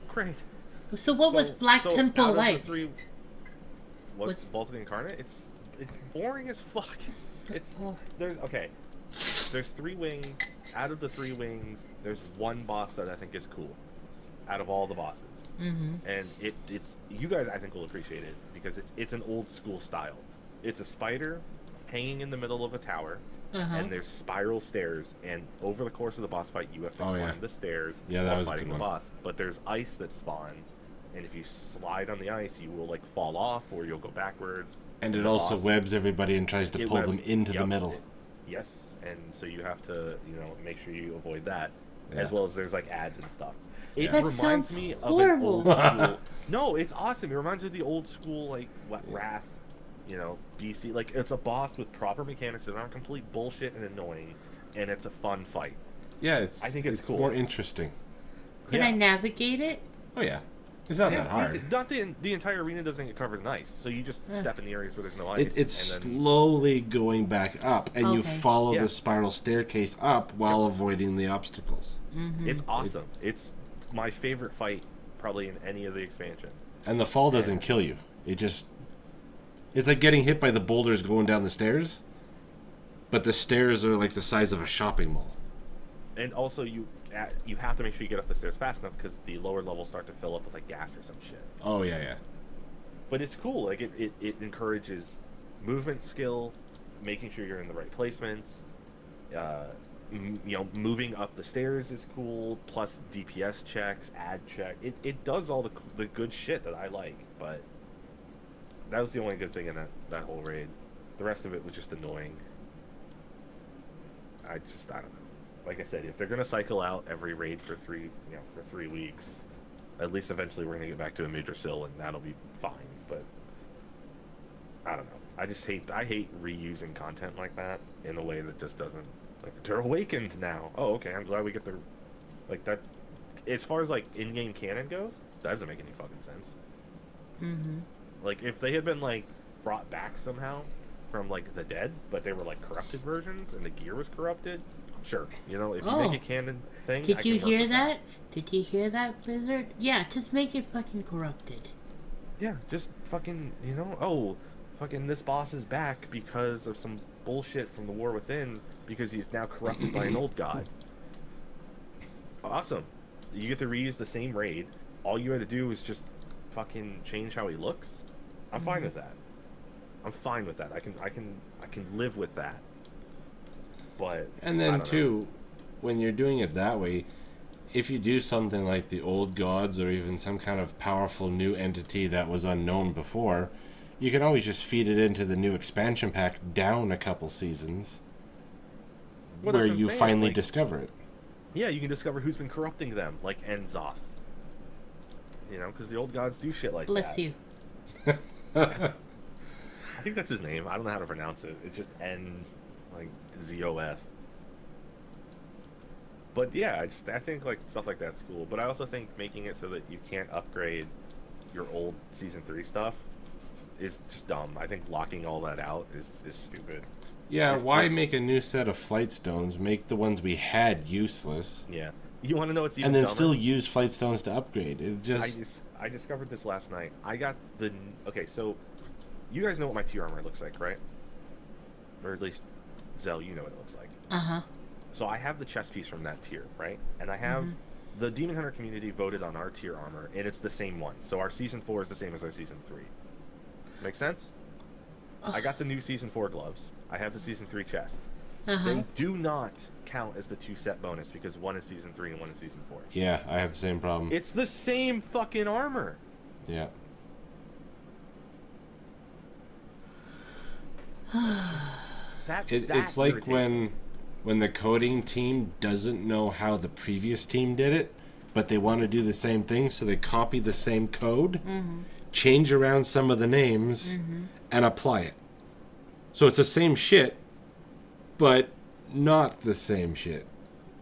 Great. So what was Black Temple like? What's Vault of the Incarnate? It's boring as fuck. There's 3 wings. Out of the 3 wings, there's one boss that I think is cool. Out of all the bosses. And it's you guys I think will appreciate it because it's an old school style. It's a spider hanging in the middle of a tower, and there's spiral stairs, and over the course of the boss fight, you have to climb the stairs while fighting the boss. But there's ice that spawns, and if you slide on the ice, you will like fall off, or you'll go backwards. And it also webs everybody and tries to pull them into the middle. Yes, and so you have to make sure you avoid that, as well as there's like ads and stuff. It reminds me of an old school. No, it's awesome. It reminds me of the old school like Wrath. BC, like it's a boss with proper mechanics that aren't complete bullshit and annoying, and it's a fun fight. Yeah, I think it's cool. More interesting. Can I navigate it? Oh yeah, it's not that hard. Not the entire arena doesn't get covered in ice, so you just step in the areas where there's no ice. It's slowly going back up, and you follow the spiral staircase up while avoiding the obstacles. It's awesome. It's my favorite fight probably in any of the expansion. And the fall doesn't kill you. It's like getting hit by the boulders going down the stairs, but the stairs are like the size of a shopping mall. And also, you have to make sure you get up the stairs fast enough because the lower levels start to fill up with like gas or some shit. Oh yeah. But it's cool. Like it encourages movement skill, making sure you're in the right placements. Moving up the stairs is cool. Plus DPS checks, ad check. It does all the good shit that I like, but. That was the only good thing in that whole raid. The rest of it was just annoying. I don't know. Like I said, if they're gonna cycle out every raid for 3 weeks, At least eventually we're gonna get back to a major sill, and that'll be fine. But I don't know. I hate reusing content like that in a way that just doesn't, like, they're awakened now. Oh, okay. I'm glad we get the, like, that. As far as like in-game canon goes, that doesn't make any fucking sense. Mm-hmm. Like, if they had been like brought back somehow from like the dead, but they were like corrupted versions and the gear was corrupted, sure. You know, if you make a canon thing, Did you hear that? Did you hear that, Blizzard? Yeah, just make it fucking corrupted. Yeah, just fucking, you know, oh, fucking this boss is back because of some bullshit from the War Within because he's now corrupted by an old god. Awesome. You get to reuse the same raid. All you had to do is just fucking change how he looks. I'm fine with that. I'm fine with that. I can live with that. But and then too, when you're doing it that way, if you do something like the old gods or even some kind of powerful new entity that was unknown before, you can always just feed it into the new expansion pack down a couple seasons, where you finally discover it. Yeah, you can discover who's been corrupting them, like Enzoth. You know, because the old gods do shit like Bless that. you. I think that's his name. I don't know how to pronounce it. It's just N, like, Z-O-F. But yeah, I think like stuff like that's cool. But I also think making it so that you can't upgrade your old Season 3 stuff is just dumb. I think locking all that out is stupid. Yeah, why make a new set of flight stones? Make the ones we had useless. Yeah. You want to know what's even and then dumber? Still use flight stones to upgrade. It I discovered this last night. I got the... Okay, so you guys know what my tier armor looks like, right? Or at least, Zell, you know what it looks like. Uh-huh. So I have the chest piece from that tier, right? And I have... The Demon Hunter community voted on our tier armor, and it's the same one. So our Season 4 is the same as our Season 3. Make sense? I got the new Season 4 gloves. I have the Season 3 chest. They do not count as the 2-set bonus because one is Season 3 and one is Season 4. Yeah, I have the same problem. It's the same fucking armor. Yeah. It's like when the coding team doesn't know how the previous team did it, but they want to do the same thing, so they copy the same code, change around some of the names, and apply it. So it's the same shit, but not the same shit.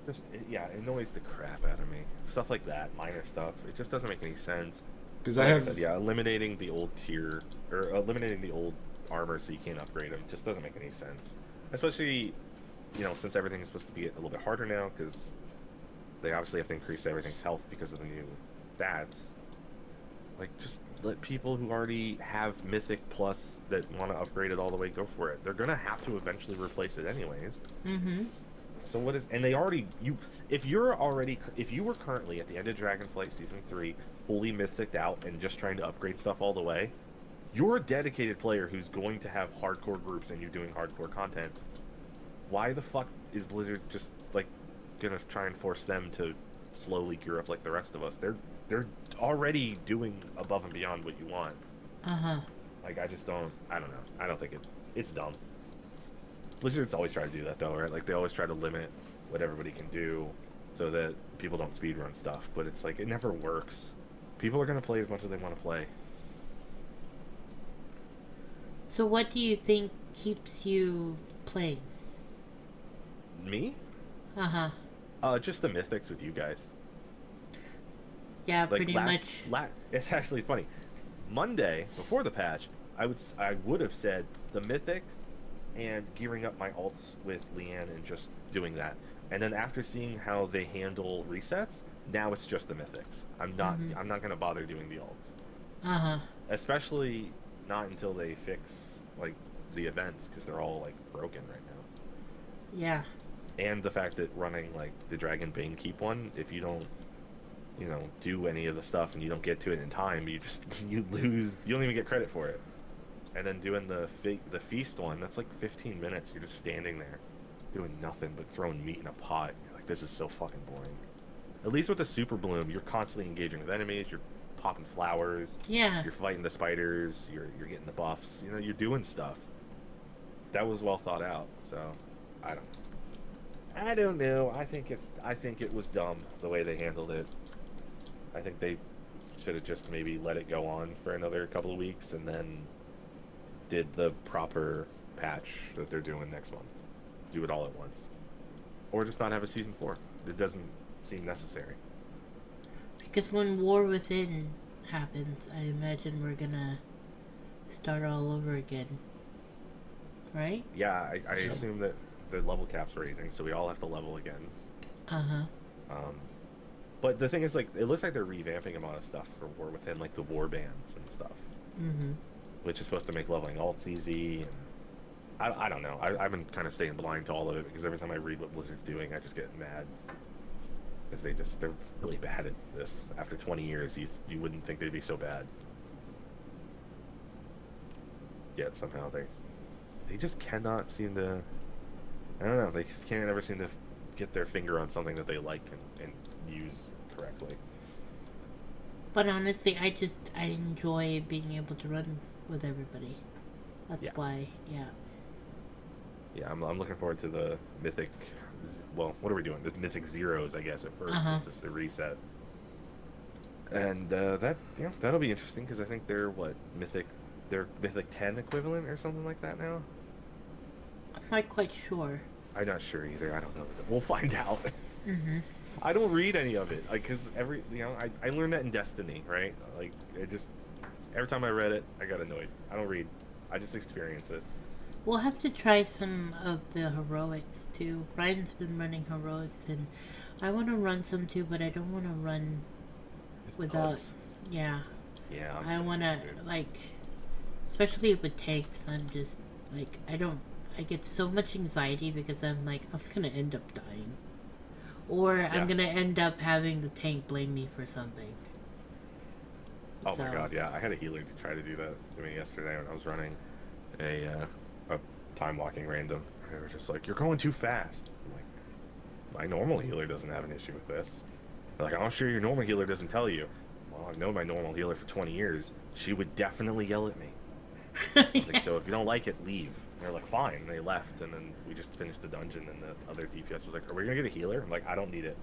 Just, yeah, it annoys the crap out of me. Stuff like that, minor stuff, it just doesn't make any sense. Because like I said, eliminating the old tier, or eliminating the old armor so you can't upgrade them just doesn't make any sense. Especially, you know, since everything is supposed to be a little bit harder now, because they obviously have to increase everything's health because of the new stats. Like, just let people who already have Mythic Plus that want to upgrade it all the way go for it. They're gonna have to eventually replace it anyways. So what is... And they already... If you were currently at the end of Dragonflight Season 3, fully mythicked out and just trying to upgrade stuff all the way, you're a dedicated player who's going to have hardcore groups and you're doing hardcore content. Why the fuck is Blizzard just, like, gonna try and force them to slowly gear up like the rest of us? They're already doing above and beyond what you want. Like, I don't know. I don't think it's dumb. Blizzard's always tried to do that, though, right? Like, they always try to limit what everybody can do so that people don't speedrun stuff. But it's like, it never works. People are going to play as much as they want to play. So what do you think keeps you playing? Me? Just the mythics with you guys. Yeah, like pretty much. It's actually funny. Monday, before the patch, I would have said the mythics and gearing up my alts with Leanne and just doing that. And then after seeing how they handle resets, now it's just the mythics. I'm not going to bother doing the alts. Especially not until they fix like the events, because they're all like broken right now. Yeah. And the fact that running like the Dragon Bane Keep one, if you don't, you know, do any of the stuff and you don't get to it in time, you lose. You don't even get credit for it. And then doing the feast one, that's like 15 minutes. You're just standing there doing nothing but throwing meat in a pot. You're like, this is so fucking boring. At least with the Super Bloom, you're constantly engaging with enemies. You're popping flowers. Yeah. You're fighting the spiders. You're getting the buffs. You know, you're doing stuff. That was well thought out. So, I don't know. I think it was dumb the way they handled it. I think they should have just maybe let it go on for another couple of weeks and then did the proper patch that they're doing next month. Do it all at once. Or just not have a season 4. It doesn't seem necessary. Because when War Within happens, I imagine we're gonna start all over again. Right? Yeah, I assume that the level cap's raising, so we all have to level again. Uh-huh. But the thing is, like, it looks like they're revamping a lot of stuff for War Within, like the war bands and stuff. Mm-hmm. Which is supposed to make leveling alts easy, and I don't know. I've been kind of staying blind to all of it, because every time I read what Blizzard's doing, I just get mad. Because they're really bad at this. After 20 years, you wouldn't think they'd be so bad. Yet somehow they just cannot seem to... I don't know, they can't ever seem to get their finger on something that they like and use correctly. But honestly, I enjoy being able to run with everybody. That's why, yeah. Yeah, I'm looking forward to the Mythic... Well, what are we doing? The Mythic Zeros, I guess, at first, since it's the reset. And that'll be interesting, because I think they're, they're Mythic 10 equivalent or something like that now? I'm not quite sure. I'm not sure either. I don't know. We'll find out. Mm-hmm. I don't read any of it, like, because I learned that in Destiny, right? Like, every time I read it, I got annoyed. I don't read. I just experience it. We'll have to try some of the heroics too. Ryan's been running heroics, and I want to run some too, but I don't want to run without. Bugs. Yeah. Yeah. I want to especially with tanks. I'm just like I get so much anxiety because I'm like I'm gonna end up dying, or I'm gonna end up having the tank blame me for something. Oh my god, yeah. I had a healer to try to do that to me yesterday when I was running a time walking random. They were just like, "You're going too fast." I'm like, my normal healer doesn't have an issue with this. They're like, "I'm sure your normal healer doesn't tell you." Well, I've known my normal healer for 20 years. She would definitely yell at me. Like, so if you don't like it, leave. And they're like, fine. And they left, and then we just finished the dungeon, and the other DPS was like, "Are we gonna get a healer?" I'm like, "I don't need it."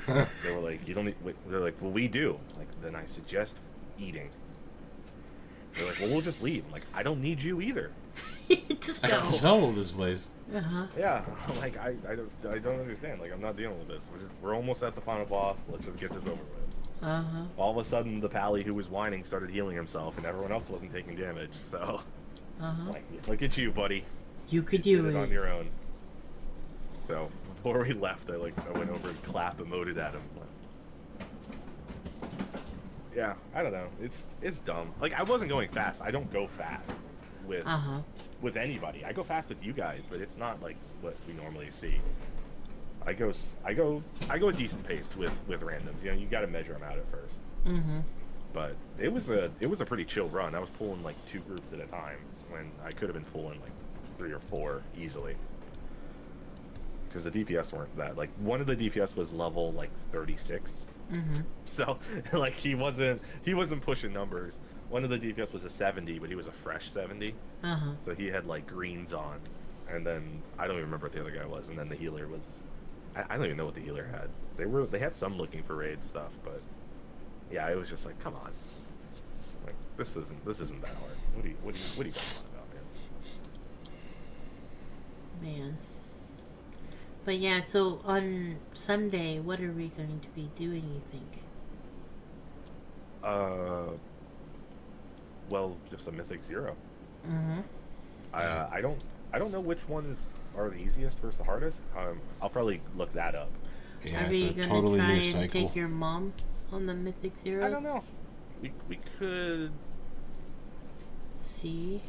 They were like, "You don't need..." They're like, "Well, we do." Like, then I suggest eating. They're like, "Well, we'll just leave." I'm like, "I don't need you either." Just I go. can tell this place. Yeah, like I don't understand. Like, I'm not dealing with this. We're almost at the final boss. Let's just get this over with. All of a sudden, the pally who was whining started healing himself, and everyone else wasn't taking damage. So, like, look at you, buddy. You could do it on your own. So before we left, I went over and clap emoted at him. Yeah, I don't know. It's dumb. Like, I wasn't going fast. I don't go fast with anybody. I go fast with you guys, but it's not like what we normally see. I go a decent pace with randoms. You got to measure them out at first. But it was a pretty chill run. I was pulling like 2 groups at a time when I could have been pulling like 3 or 4 easily. Because the DPS weren't that. Like, one of the DPS was level like 36. So like he wasn't pushing numbers. One of the DPS was a 70, but he was a fresh 70. So he had like greens on, and then I don't even remember what the other guy was. And then the healer was, I don't even know what the healer had. They had some looking for raid stuff, but yeah, it was just like, come on, like this isn't that hard. What are you talking about, Man. But yeah, so on Sunday, what are we going to be doing, you think? Well, just a Mythic 0. I don't know which ones are the easiest versus the hardest. I'll probably look that up. Yeah, are we it's a gonna totally try new and cycle. take your mom on the Mythic Zeros? I don't know. We could. See?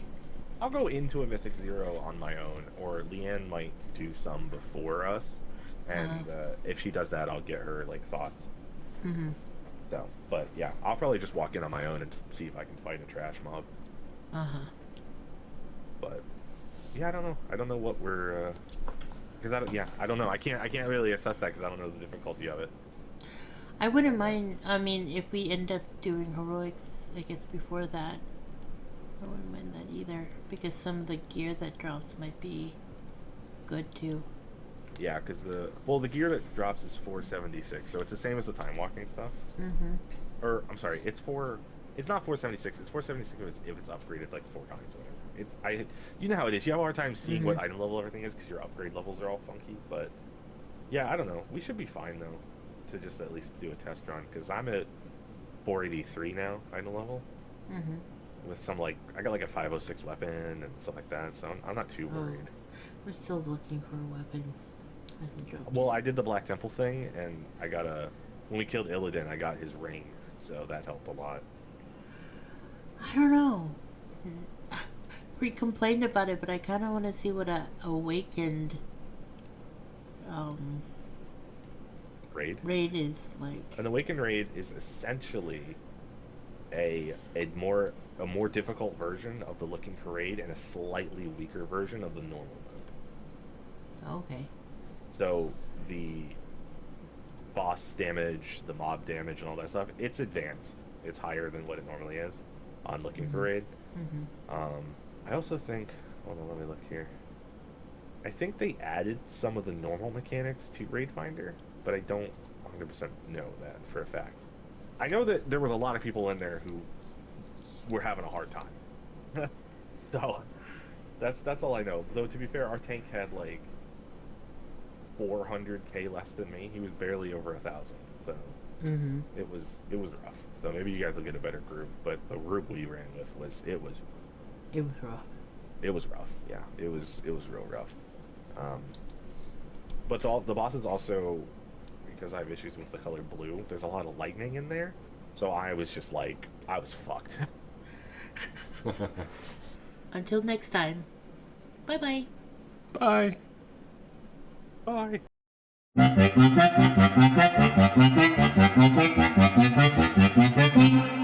I'll go into a Mythic 0 on my own, or Leanne might do some before us, and if she does that, I'll get her like thoughts. So, but yeah, I'll probably just walk in on my own and see if I can fight a trash mob. But yeah, I don't know. I don't know what we're. I don't know. I can't really assess that because I don't know the difficulty of it. I wouldn't mind. I mean, if we end up doing heroics, I guess before that, I wouldn't mind that either because some of the gear that drops might be good too. Yeah, because the gear that drops is 476, so it's the same as the time walking stuff. or I'm sorry, it's not 476. It's 476 if it's upgraded like 4 times or whatever. You know how it is. You have a hard time seeing what item level everything is because your upgrade levels are all funky. But yeah, I don't know. We should be fine though to just at least do a test run because I'm at 483 now item level. With some I got like a 506 weapon and stuff like that, so I'm not too worried. We're still looking for a weapon. Well, I did the Black Temple thing, and I got when we killed Illidan, I got his ring, so that helped a lot. I don't know. We complained about it, but I kind of want to see what a awakened raid is like. An awakened raid is essentially a more difficult version of the looking for raid and a slightly weaker version of the normal mode. Okay. So the boss damage, the mob damage, and all that stuff, it's advanced. It's higher than what it normally is on looking for raid. I also think, hold on, let me look here. I think they added some of the normal mechanics to Raid Finder, but I don't 100% know that for a fact. I know that there was a lot of people in there who were having a hard time. So that's all I know. Though to be fair, our tank had like 400k less than me. He was barely over 1,000. So it was rough. So maybe you guys will get a better group, but the group we ran with was rough. It was rough. Yeah, it was real rough. But the bosses also, because I have issues with the color blue, there's a lot of lightning in there. So I was just like, I was fucked. Until next time. Bye-bye. Bye. Bye. Bye.